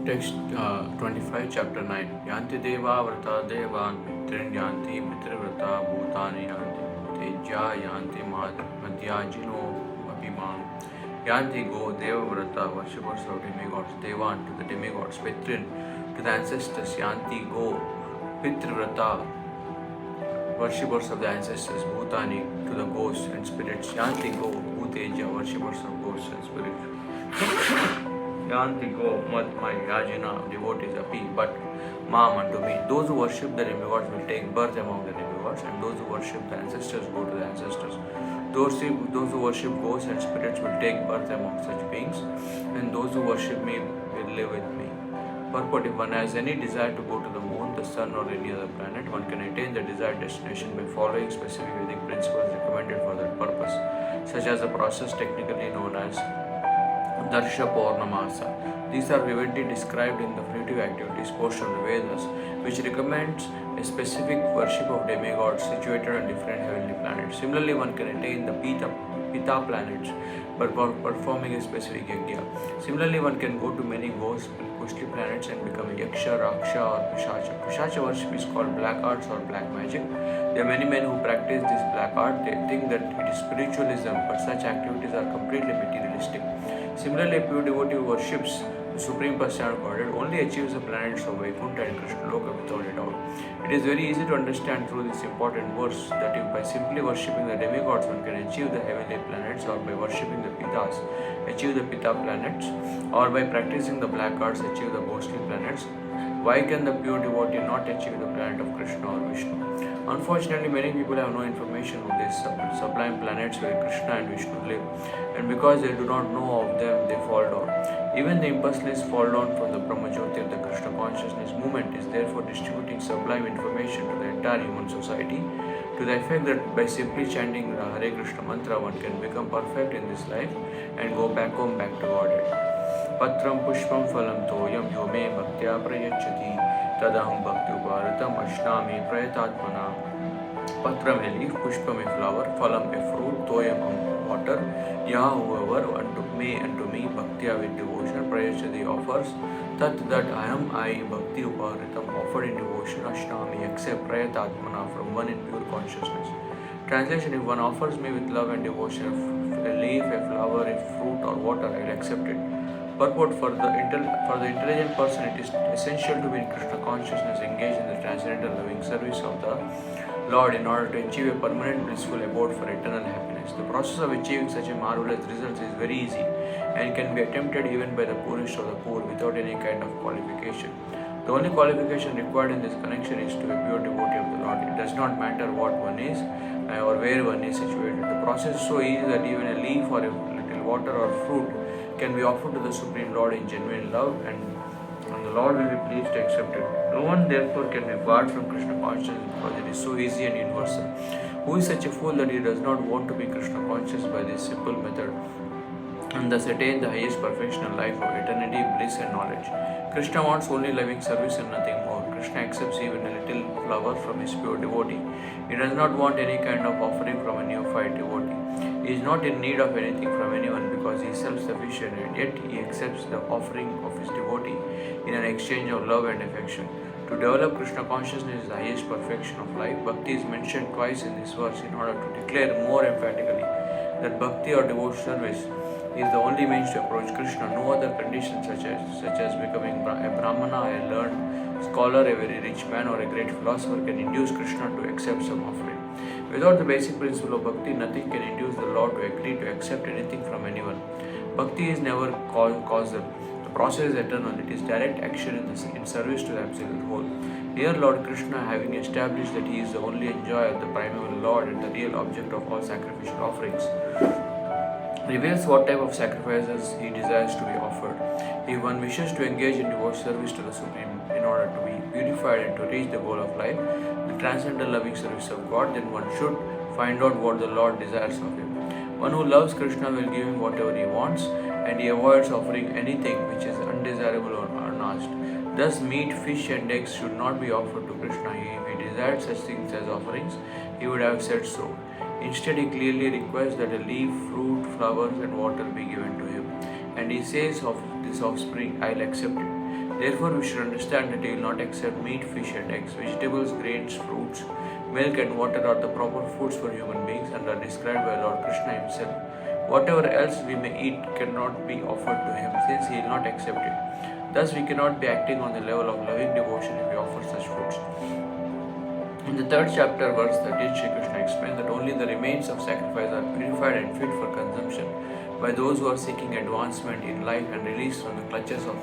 Text 25, chapter 9. Yanti deva vrata devan pitrin yanti pitrivrata bhutani yanti tejya yanti madhyajino abhimam. Yanti go deva vrata, worshippers of demigods, devan to the demigods, pitrin to the ancestors, yanti go pitrivrata, worshippers of the ancestors, bhutani to the ghosts and spirits, yanti go bhuteja, worshippers of ghosts and spirits. Yanti go my yajina, devotees api, but mam unto me. Those who worship the demigods will take birth among the demigods, and those who worship the ancestors go to the ancestors. Those who worship ghosts and spirits will take birth among such beings, and those who worship me will live with me. Purport: if one has any desire to go to the moon, the sun, or any other planet, one can attain the desired destination by following specific Vedic principles recommended for that purpose, such as the process technically known as Darsha Purnamasa. These are vividly described in the fruitive activities portion of the Vedas, which recommends a specific worship of demigods situated on different heavenly planets. Similarly, one can attain the Pita planets by performing a specific yajna. Similarly, one can go to many ghostly planets and become a Yaksha, Raksha, or Pishacha. Pishacha worship is called black arts or black magic. There are many men who practice this black art. They think that it is spiritualism, but such activities are completely materialistic. Similarly, a pure devotee who worships the Supreme Personality of Godhead only achieves the planets of Vaikuntha and Krishna Loka without a doubt. It is very easy to understand through this important verse that if by simply worshipping the demigods one can achieve the heavenly planets, or by worshipping the Pitas achieve the Pita planets, or by practicing the black arts achieve the ghostly planets, why can the pure devotee not achieve the planet of Krishna or Vishnu? Unfortunately, many people have no information of these sublime planets where Krishna and Vishnu live, and because they do not know of them, they fall down. Even the impulseless fall down from the Brahmajyoti of the Krishna consciousness movement is therefore distributing sublime information to the entire human society, to the effect that by simply chanting the Hare Krishna mantra, one can become perfect in this life and go back home, back to Godhead. Patram pushpam phalam toyam yo me bhaktya prayachati tadaham bhakti uparatam ashnami prayatatmana. Patram a leaf, pushpam a flower, phalam a fruit, toyam a water. Yah whoever unto me bhaktya with devotion prayachati offers, that I bhakti uparatam offered in devotion ashnami accept prayatatmana from one in pure consciousness. Translation: if one offers me with love and devotion a leaf, a flower, a fruit or water, I will accept it. Purport: for the intelligent person, it is essential to be in Krishna consciousness, engaged in the transcendental loving service of the Lord in order to achieve a permanent blissful abode for eternal happiness. The process of achieving such a marvelous result is very easy and can be attempted even by the poorest of the poor without any kind of qualification. The only qualification required in this connection is to be a pure devotee of the Lord. It does not matter what one is or where one is situated. The process is so easy that even a leaf or a little water or fruit can be offered to the Supreme Lord in genuine love, and the Lord will be pleased to accept it. No one therefore can be barred from Krishna consciousness because it is so easy and universal. Who is such a fool that he does not want to be Krishna conscious by this simple method and thus attain the highest perfection in life of eternity, bliss and knowledge? Krishna wants only loving service and nothing more. Krishna accepts even a little flower from his pure devotee. He does not want any kind of offering from a neophyte devotee. He is not in need of anything from anyone because he is self-sufficient, and yet he accepts the offering of his devotee in an exchange of love and affection. To develop Krishna consciousness is the highest perfection of life. Bhakti is mentioned twice in this verse in order to declare more emphatically that bhakti or devotional service is the only means to approach Krishna. No other conditions such as becoming a brahmana, a learned scholar, a very rich man or a great philosopher can induce Krishna to accept some offering. Without the basic principle of bhakti, nothing can induce the Lord to agree to accept anything from anyone. Bhakti is never causal. The process is eternal. It is direct action in service to the absolute whole. Here Lord Krishna, having established that he is the only enjoyer, the primeval Lord and the real object of all sacrificial offerings, reveals what type of sacrifices he desires to be offered. If one wishes to engage in devotional service to the Supreme in order to be purified and to reach the goal of life, the transcendental loving service of God, then one should find out what the Lord desires of him. One who loves Krishna will give him whatever he wants, and he avoids offering anything which is undesirable or unasked. Thus, meat, fish and eggs should not be offered to Krishna. If he desired such things as offerings, he would have said so. Instead, he clearly requests that a leaf, fruit, flowers and water be given to him. And he says of this offspring, I'll accept it. Therefore, we should understand that he will not accept meat, fish, and eggs. Vegetables, grains, fruits, milk, and water are the proper foods for human beings and are described by Lord Krishna himself. Whatever else we may eat cannot be offered to him, since he will not accept it. Thus, we cannot be acting on the level of loving devotion if we offer such foods. In the third chapter, verse 13, Shri Krishna explains that only the remains of sacrifice are purified and fit for consumption by those who are seeking advancement in life and release from the clutches of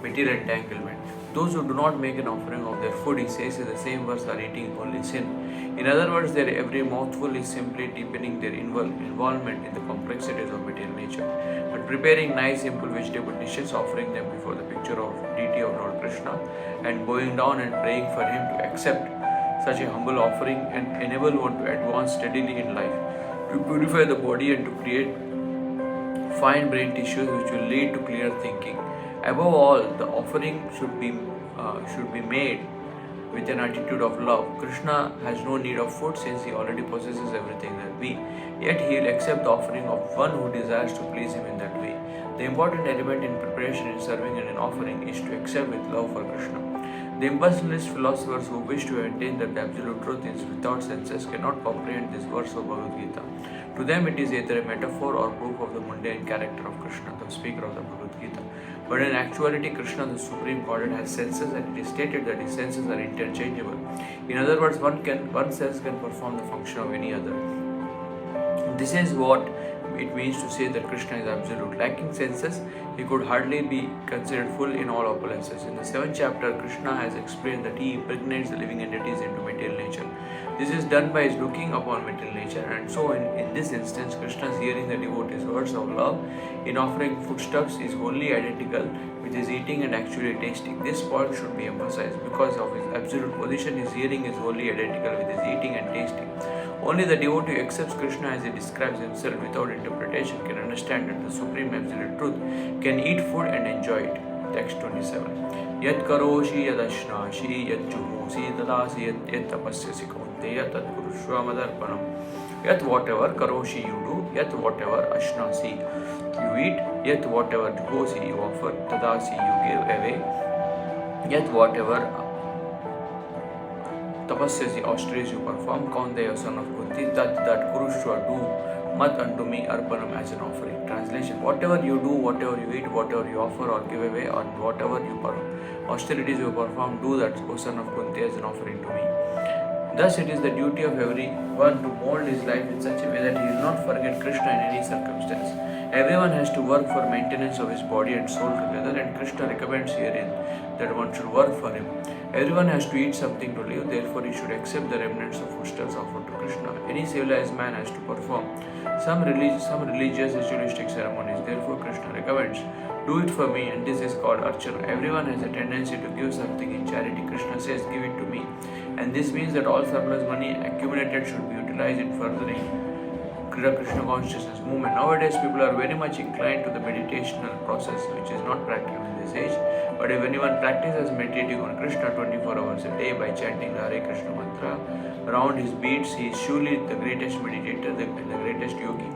material entanglement. Those who do not make an offering of their food, he says in the same verse, are eating only sin. In other words, their every mouthful is simply deepening their involvement in the complexities of material nature. But preparing nice, simple vegetable dishes, offering them before the picture of deity of Lord Krishna, and bowing down and praying for him to accept such a humble offering and enable one to advance steadily in life, to purify the body and to create fine brain tissues which will lead to clear thinking. Above all, the offering should be made with an attitude of love. Krishna has no need of food since he already possesses everything that we. Yet he will accept the offering of one who desires to please him in that way. The important element in preparation, in serving, and in offering is to accept with love for Krishna. The impersonalist philosophers who wish to maintain that the absolute truth is without senses cannot comprehend this verse of Bhagavad Gita. To them it is either a metaphor or proof of the mundane character of Krishna, the speaker of the Bhagavad Gita. But in actuality, Krishna, the Supreme Godhead, has senses, and it is stated that his senses are interchangeable. In other words, one sense can perform the function of any other. This is what it means to say that Krishna is absolute. Lacking senses, he could hardly be considered full in all opulences. In the 7th chapter, Krishna has explained that he impregnates the living entities into material nature. This is done by his looking upon material nature, and so in this instance, Krishna's hearing the devotee's words of love in offering foodstuffs is wholly identical with his eating and actually tasting. This point should be emphasized. Because of his absolute position, his hearing is wholly identical with his eating and tasting. Only the devotee who accepts Krishna as he describes himself without interpretation can understand that the supreme absolute truth, can eat food and enjoy it. Text 27. Yat karoshi yad ashnashi yat juhosi tadasi yat tapasyasi kaunteya tat kurushva madarpanam. Yat whatever karoshi you do, yat whatever ashnasi you eat, yat whatever juhosi you offer, tadasi you give away, yet whatever tapasyasi ostrich you perform, Kaunteya son of Kunti, that Kurushva do mat unto me arpanam as an offering. Translation: whatever you do, whatever you eat, whatever you offer or give away, or whatever austerities you perform, do that, O son of Kunti, as an offering to me. Thus it is the duty of everyone to mold his life in such a way that he will not forget Krishna in any circumstance. Everyone has to work for maintenance of his body and soul together, and Krishna recommends herein that one should work for him. Everyone has to eat something to live, therefore he should accept the remnants of foodstuffs offered to Krishna. Any civilized man has to perform some religious ritualistic ceremonies, therefore Krishna recommends, do it for me, and this is called archana. Everyone has a tendency to give something in charity. Krishna says, give it to me, and this means that all surplus money accumulated should be utilized in furthering Krishna consciousness movement. Nowadays, people are very much inclined to the meditational process, which is not practical in this age. But if anyone practices meditating on Krishna 24 hours a day by chanting the Hare Krishna mantra around his beats, he is surely the greatest meditator, the greatest yogi,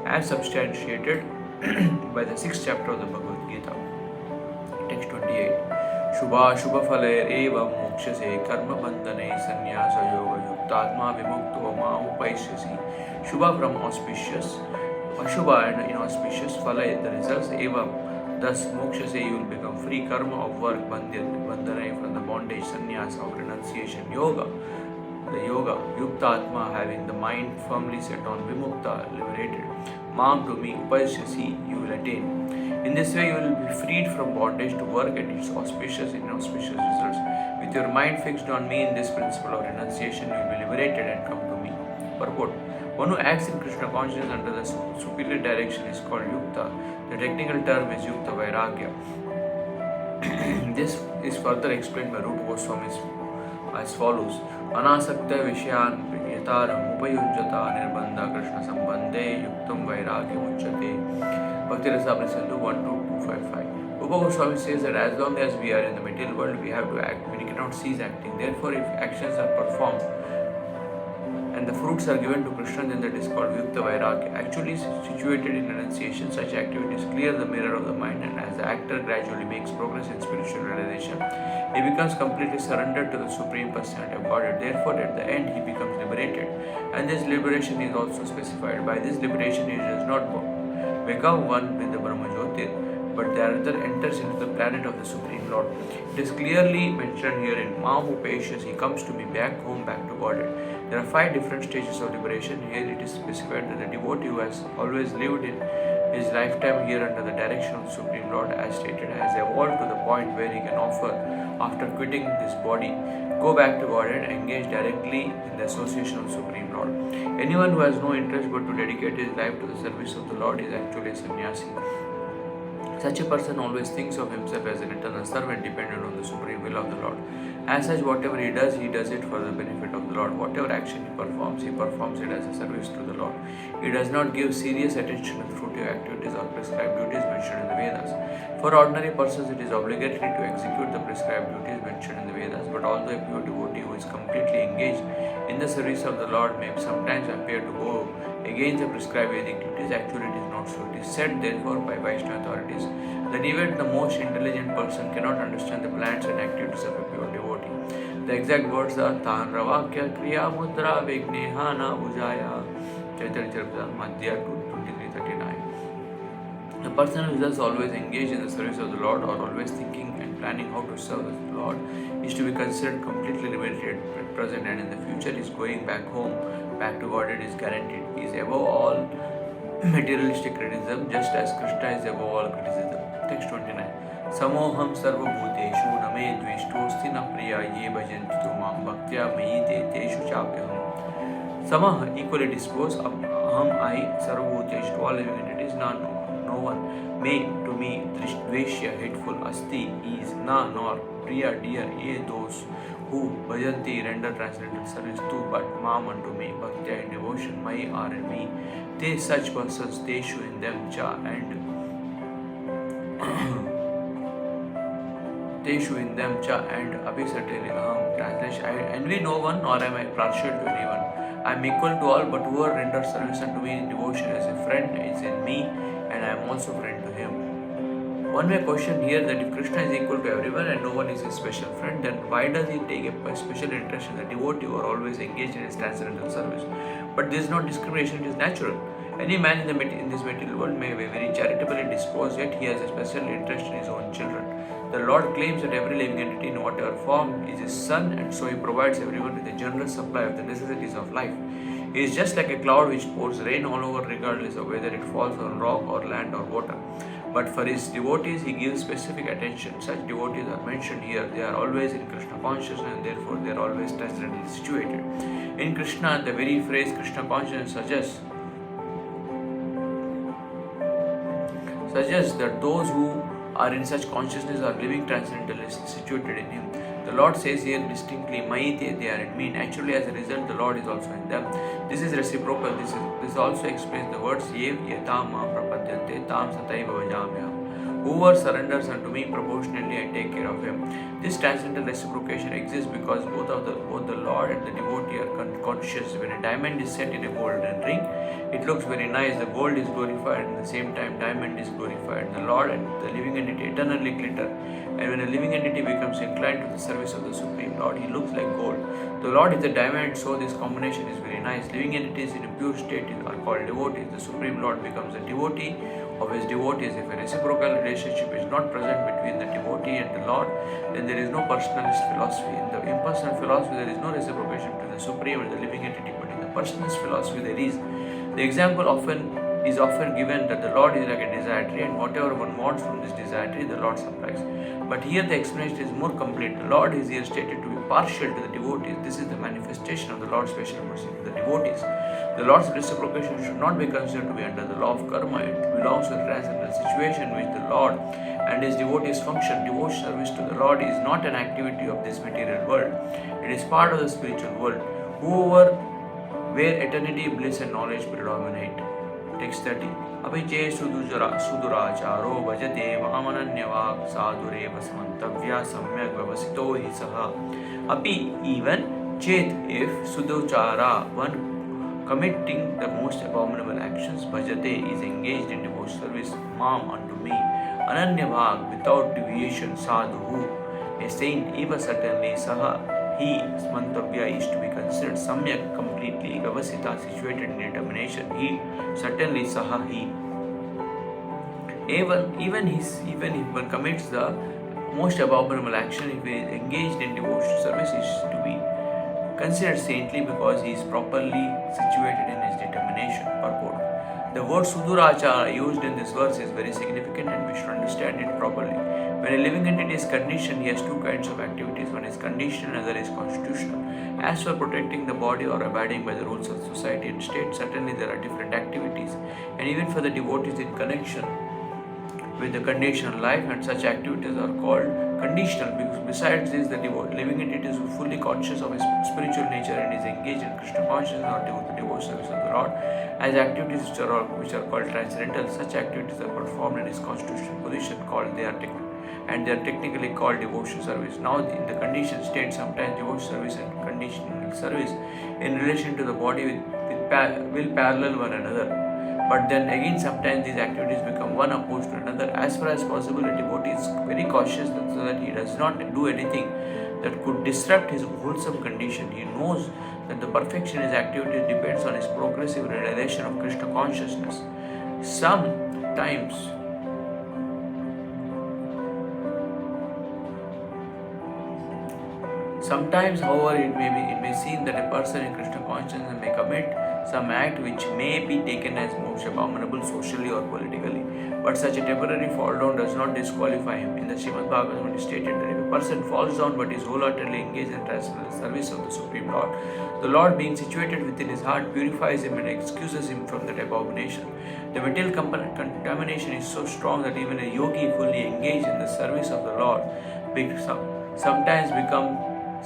as substantiated by the 6th chapter of the Bhagavad Gita. Text 28. Shubha Shubha Phale Eva Mokshase Karma Bandhane Sannyasa Yoga Yuktatma Vimukto Ma Upaishyasi. Shubha from auspicious, Ashubha and inauspicious, Phala the results, Eva, thus Mokshase you will become free, Karma of work, Bandhana from the bondage, Sannyasa of renunciation, Yoga, the yoga, Yukta Atma having the mind firmly set on, Vimukta liberated, Mam to me, Upaishyasi you will attain. In this way you will be freed from bondage to work at its auspicious and inauspicious results. With your mind fixed on me in this principle of renunciation, you will be liberated and come to me. Purport: one who acts in Krishna consciousness under the superior direction is called Yukta. The technical term is Yukta Vairagya. This is further explained by Rupa Goswami as follows: Anasakta Vishyan Yataram Upayunjata Nirbandha Krishna Sambandhe Yuktam Vairagya Uchate. Bhakti Rasa Sindhu 1-255. Rupa Goswami says that as long as we are in the material world, we have to act. We cannot cease acting. Therefore, if actions are performed and and the fruits are given to Krishna, then that is called Vyukta Vairagya. Actually situated in renunciation, such activities clear the mirror of the mind, and as the actor gradually makes progress in spiritual realization, he becomes completely surrendered to the Supreme Personality of Godhead. Therefore, at the end, he becomes liberated, and this liberation is also specified. By this liberation, he does not become one with the Brahmajyotir, but the other enters into the planet of the Supreme Lord. It is clearly mentioned here in Ma who patience, he comes to me back home, back to Godhead. There are 5 different stages of liberation. Here it is specified that the devotee who has always lived in his lifetime here under the direction of the Supreme Lord, as stated, has evolved to the point where he can offer, after quitting this body, go back to Godhead and engage directly in the association of the Supreme Lord. Anyone who has no interest but to dedicate his life to the service of the Lord is actually a sannyasi. Such a person always thinks of himself as an eternal servant dependent on the supreme will of the Lord. As such, whatever he does it for the benefit of the Lord. Whatever action he performs it as a service to the Lord. He does not give serious attention to the fruitive activities or prescribed duties mentioned in the Vedas. For ordinary persons, it is obligatory to execute the prescribed duties mentioned in the Vedas, but although a pure devotee who is completely engaged in the service of the Lord may sometimes appear to go against the prescribed Vedic duties, actually it is not so. It is said, therefore, by Vaishnava authorities that even the most intelligent person cannot understand the plans and activities of a pure devotee. The exact words are Tan Ravakya Kriya Mudra Vignehana Ujaya. Chaitanya Charitamrita Madhya 2339. The person who is thus always engaged in the service of the Lord, or always thinking and planning how to serve the Lord, is to be considered completely liberated at present, and in the future is going back home, back to God. It is guaranteed. He is above all materialistic criticism, just as Krishna is above all criticism. Text 29. Samoham sarvabhuteshu name dvishtosti na priya ye bhajanti tu mam bhaktya mayi te teshu chapyaham. Samah, equally disposed. Aham, I, sarvabhuteshu, all living entities. No one. May, to me, dveshya, hateful. Asti, is. Na, nor. Priya, dear. Ye, those who bhajanti, render transcendental service to, but mam, unto me. Bhaktya, in devotion. Mai, are in me. They, such persons, teshu, in them, cha, and Teshu, in them, cha, and abhisatili aham. Translation: I envy no one, nor am I partial to anyone. I am equal to all, but whoever renders service unto me in devotion as a friend is in me, and I am also friend to him. One may question here that if Krishna is equal to everyone and no one is his special friend, then why does he take a special interest in the devotee who are always engaged in his transcendental service? But this is not discrimination, it is natural. Any man in this material world may be very charitably disposed, yet he has a special interest in his own children. The Lord claims that every living entity in whatever form is his son, and so he provides everyone with a generous supply of the necessities of life. He is just like a cloud which pours rain all over regardless of whether it falls on rock or land or water. But for his devotees, he gives specific attention. Such devotees are mentioned here. They are always in Krishna consciousness, and therefore they are always transcendently situated. In Krishna, the very phrase Krishna consciousness suggests that those who are in such consciousness are living transcendentally situated in him. The Lord says here distinctly, Maite, they are in me. Naturally, as a result, the Lord is also in them. This is reciprocal. This also explains the words Yev Yatam Ma Prapadyante Tam Sataiva Vajamyam. Whoever surrenders unto me proportionally, I take care of him. This transcendental reciprocation exists because both the Lord and the devotee are conscious. When a diamond is set in a golden ring, it looks very nice. The gold is glorified, and at the same time, diamond is glorified. The Lord and the living entity eternally glitter. And when a living entity becomes inclined to the service of the Supreme Lord, he looks like gold. The Lord is the diamond, so this combination is very nice. Living entities in a pure state are called devotees. The Supreme Lord becomes a devotee of his devotees. If a reciprocal relationship is not present between the devotee and the Lord, then there is no personalist philosophy. In the impersonal philosophy, there is no reciprocation between the Supreme and the living entity, but in the personalist philosophy, there is. The example is often given that the Lord is like a desire tree, and whatever one wants from this desire tree, the Lord supplies. But here the explanation is more complete. The Lord is here stated to be partial to the devotees. This is the manifestation of the Lord's special mercy to the devotees. The Lord's reciprocation should not be considered to be under the law of karma. It belongs to the transcendental situation in which the Lord and his devotees function. Devotion service to the Lord is not an activity of this material world. It is part of the spiritual world. Where eternity, bliss and knowledge predominate. Text 30. Abhiche suduracharo bhajate vamananyavak sadureva samantavya samyak vavasito hi saha. Api, even, chet, if, suduchara, one committing the most abominable actions. Bhajate is engaged in devotional service. Mam unto me. Ananya bhag, without deviation. Sadhu, a saint. Eva, certainly. Saha, he. Mantavya is to be considered. Samyak, completely. Gavasita, situated in determination. He, certainly. Saha, he. Even if one commits the most abominable action, if he is engaged in devotional service, is to be considered saintly because he is properly situated in his determination. Purport. The word Sudurachara used in this verse is very significant and we should understand it properly. When a living entity is conditioned, he has two kinds of activities. One is conditional and the other is constitutional. As for protecting the body or abiding by the rules of society and state, certainly there are different activities. And even for the devotees in connection with the conditional life, and such activities are called conditional, because besides this, the living entity is fully conscious of his spiritual nature and is engaged in Krishna consciousness or the devotional service of the Lord. As activities which are called transcendental, such activities are performed in his constitutional position and they are technically called devotional service. Now, in the conditioned state, sometimes devotional service and conditional service in relation to the body will parallel one another. But then again, sometimes these activities become one opposed to another. As far as possible, a devotee is very cautious so that he does not do anything that could disrupt his wholesome condition. He knows that the perfection in his activities depends on his progressive realization of Krishna consciousness. Sometimes, however, it may seem that a person in Krishna consciousness may commit some act which may be taken as most abominable socially or politically. But such a temporary fall down does not disqualify him. In the Srimad Bhagavatam, it is stated that if a person falls down but is wholeheartedly engaged in transcendental service of the Supreme Lord, the Lord, being situated within his heart, purifies him and excuses him from that abomination. The material contamination is so strong that even a yogi fully engaged in the service of the Lord sometimes becomes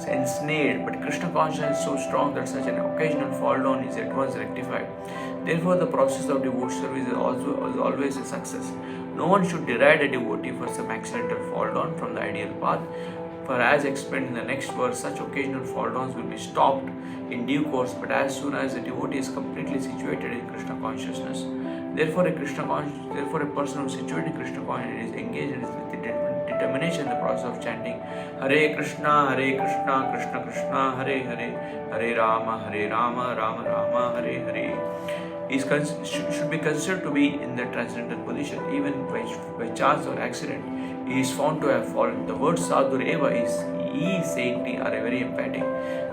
ensnared, but Krishna consciousness is so strong that such an occasional fall down is at once rectified. Therefore, the process of devotional service is always a success. No one should deride a devotee for some accidental fall down from the ideal path, for as explained in the next verse, such occasional fall downs will be stopped in due course, but as soon as the devotee is completely situated in Krishna consciousness. Therefore, a person who is situated in Krishna consciousness is engaged in determination in the process of chanting Hare Krishna, Krishna Krishna, Hare Hare, Hare Rama, Rama Rama, Hare Hare. Should be considered to be in the transcendental position, even by chance or accident. He is found to have fallen. The word Sadhur Eva is saintly are very emphatic.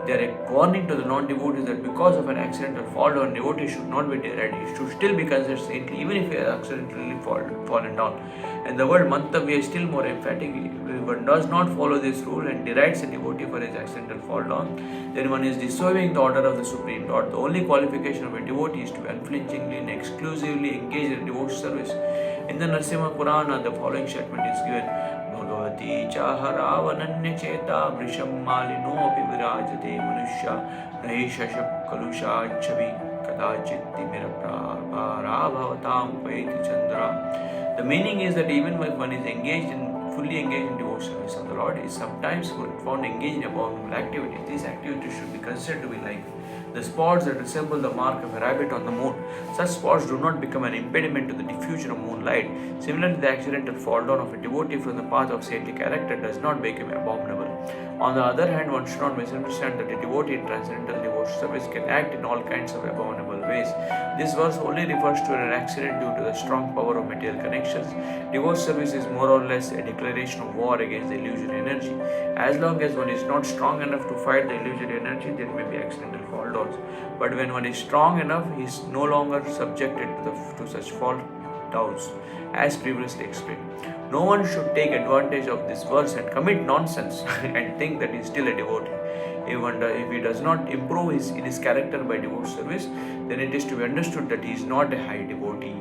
They are a warning to the non-devotees that because of an accidental fall down, devotee should not be derided. He should still be considered saintly even if he has accidentally fallen down. And the word Mantavya is still more emphatic. If one does not follow this rule and derides a devotee for his accidental fall down, then one is disobeying the order of the Supreme Lord. The only qualification of a devotee is to be unflinchingly and exclusively engaged in devotional service. In the Narasimha Purana, the following statement is given. Bhagavati Chaharavananya Cheta Vrisham Malino Api Virajate Manusha Nahisha Kalusha Chavi Kadachit Timira Bhavatam Upayati Chandra. The meaning is that even when one is fully engaged in devotional service of the Lord, is sometimes found engaged in abominable activities. These activities should be considered to be like the spots that resemble the mark of a rabbit on the moon. Such spots do not become an impediment to the diffusion of moonlight. Similarly, the accidental fall down of a devotee from the path of saintly character does not make him abominable. On the other hand, one should not misunderstand that a devotee in transcendental devotional service can act in all kinds of abominable ways. This verse only refers to an accident due to the strong power of material connections. Devotional service is more or less a declaration of war against the illusory energy. As long as one is not strong enough to fight the illusory energy, there may be accidental fall downs. But when one is strong enough, he is no longer subjected to such fall downs, as previously explained. No one should take advantage of this verse and commit nonsense and think that he is still a devotee. If he does not improve in his character by devotional service, then it is to be understood that he is not a high devotee.